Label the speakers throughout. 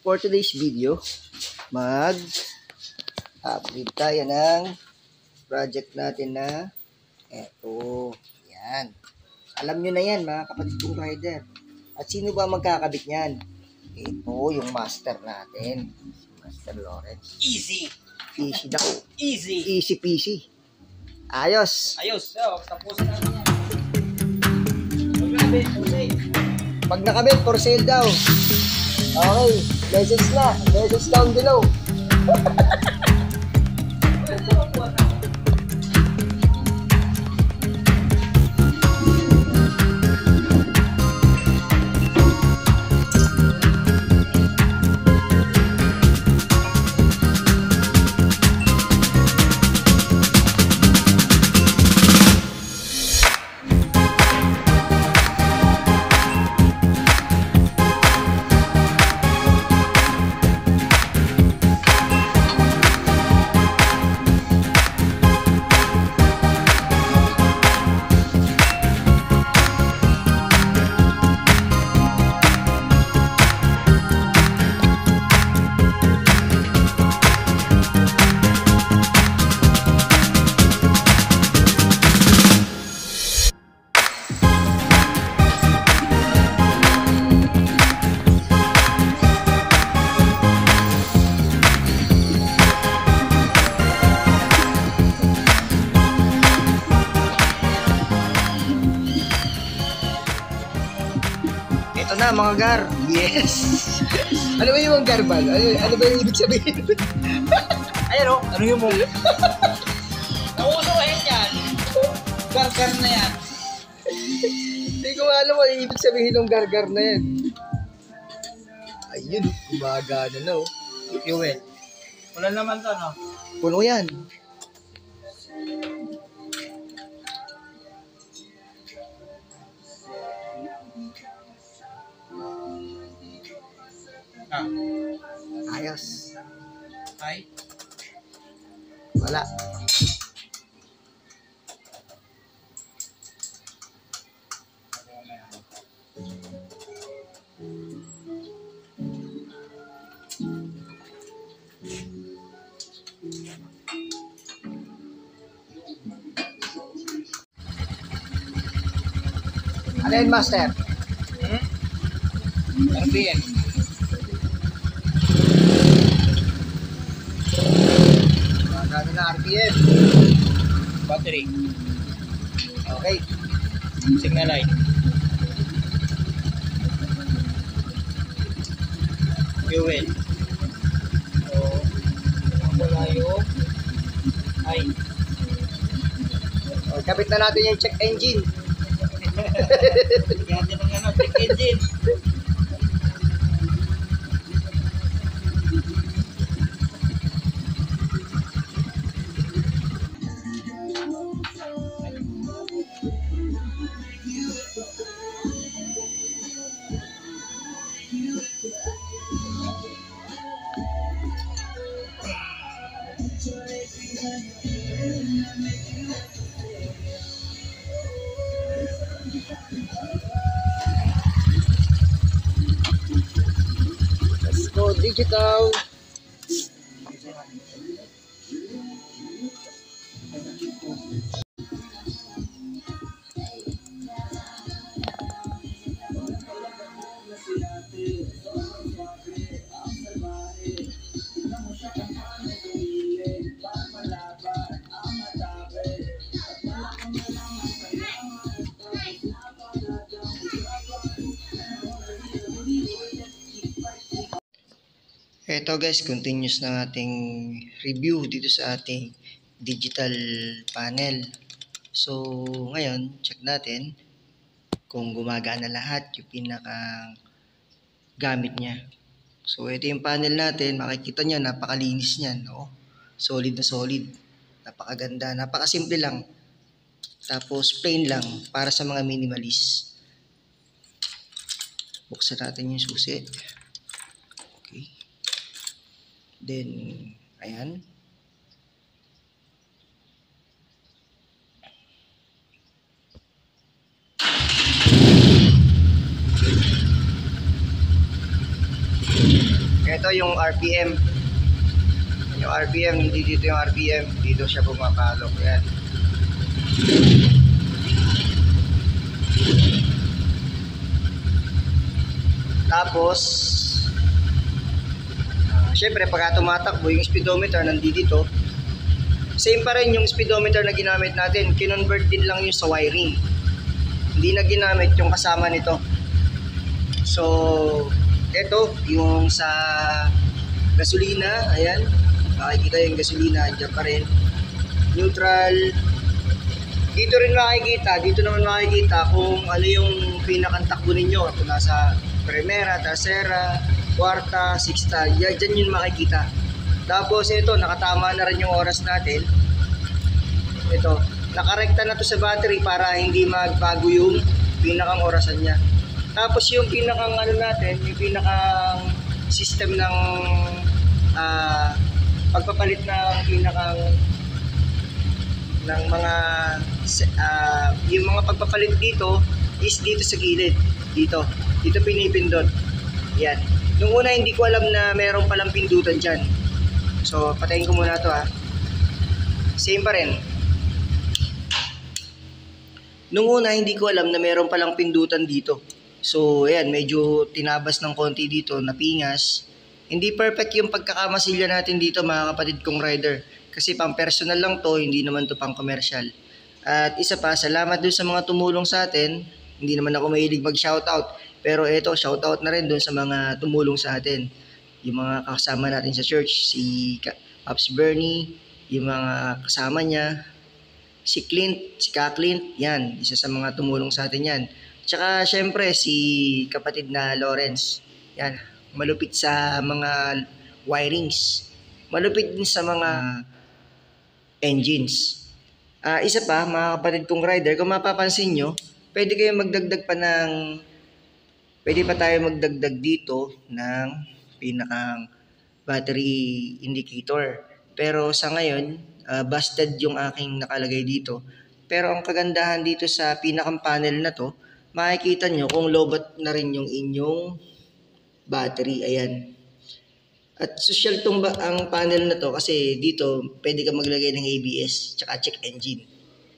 Speaker 1: for today's video, mag-update tayo ng project natin na eto. Yan. Alam nyo na yan mga kapatid kong rider. At sino ba magkakabit yan? Ito yung master natin. Master Lawrence.
Speaker 2: Easy.
Speaker 1: Easy daw.
Speaker 2: Easy.
Speaker 1: Easy peasy. Ayos.
Speaker 2: Ayos. So, tapos na yan.
Speaker 1: Pag nakabit, for sale daw. Okay. Message na. Message down below. Ito na mga gar. Yes. Ano ba yung garbal? Ano ba yung ibig sabihin?
Speaker 2: Ayan o. Ano yung mo? Nauusuhin yan. Gar-gar na yan.
Speaker 1: Hindi ko alam ano yung ibig sabihin ng gar-gar na yan. Ayun, gumagana na oh.
Speaker 2: Fuel. Wala naman to, no?
Speaker 1: Puno yan.
Speaker 2: Ah.
Speaker 1: Ayos.
Speaker 2: Ay.
Speaker 1: Wala. Ano yun, master?
Speaker 2: RPM.
Speaker 1: Magkano na RPM?
Speaker 2: Battery.
Speaker 1: Okay.
Speaker 2: Signal light. Fuel. So, wala yung ay.
Speaker 1: O, kabit na natin yung check engine.
Speaker 2: Yan din ang ano, check engine.
Speaker 1: Let's go digital. Ito guys, continuous na ating review dito sa ating digital panel. So, ngayon, check natin kung gumagana lahat yung pinaka gamit niya. So, ito yung panel natin. Makikita nyo, napakalinis niyan. No? Solid na solid. Napakaganda. Napakasimple lang. Tapos, plain lang para sa mga minimalist. Buksan natin yung susi. Okay. Then, ayan. Ito yung RPM. Yung RPM, hindi dito yung RPM. Dito siya pumapalok. Yan. Tapos, syempre pagka tumatakbo yung speedometer nandito, same pa rin yung speedometer na ginamit natin, kinonvert din lang yung sa wiring, hindi na ginamit yung kasama nito. So eto yung sa gasolina, ayan, makikita yung gasolina, andyan pa rin. Neutral, dito rin makikita, dito naman makikita kung ano yung pinakantakbo ninyo, kung nasa primera, tercera, kwarta, sixta, dyan yun makikita. Tapos ito, nakatama na rin yung oras natin. Ito, nakarekta na to sa battery para hindi magbago yung pinakang orasan niya. Tapos yung pinakang ano natin, yung pinakang system ng pagpapalit ng pinakang ng mga yung mga pagpapalit dito is dito sa gilid, dito pinipindot. Yan. Nung una hindi ko alam na meron palang pindutan dyan. So patayin ko muna to ha. Same pa rin. Nung una hindi ko alam na meron palang pindutan dito. So ayan, medyo tinabas ng konti dito, napingas. Hindi perfect yung pagkakamasilya natin dito mga kapatid kong rider. Kasi pang personal lang to, hindi naman to pang commercial. At isa pa, salamat dun sa mga tumulong sa atin. Hindi naman ako mahilig mag-shoutout. Pero ito, shoutout na rin dun sa mga tumulong sa atin. Yung mga kasama natin sa church, si Pops Bernie, yung mga kasama niya, si Clint, si Ka-Clint, yan, isa sa mga tumulong sa atin yan. Tsaka syempre si kapatid na Lawrence, yan, malupit sa mga wirings, malupit din sa mga engines. Isa pa, mga kapatid kong rider, kung mapapansin nyo, pwede pa tayo magdagdag dito ng pinakang battery indicator. Pero sa ngayon, busted yung aking nakalagay dito. Pero ang kagandahan dito sa pinakang panel na to, makikita nyo kung lobat na rin yung inyong battery. Ayan. At social ang panel na to kasi dito pwede ka maglagay ng ABS tsaka check engine.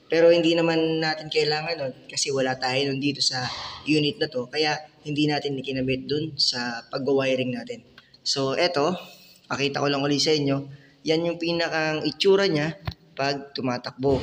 Speaker 1: Pero hindi naman natin kailangan nun kasi wala tayo nun dito sa unit na to. Kaya hindi natin ikinabit dun sa pag-wiring natin. So eto, pakita ko lang ulit sa inyo. Yan yung pinakang itsura niya pag tumatakbo.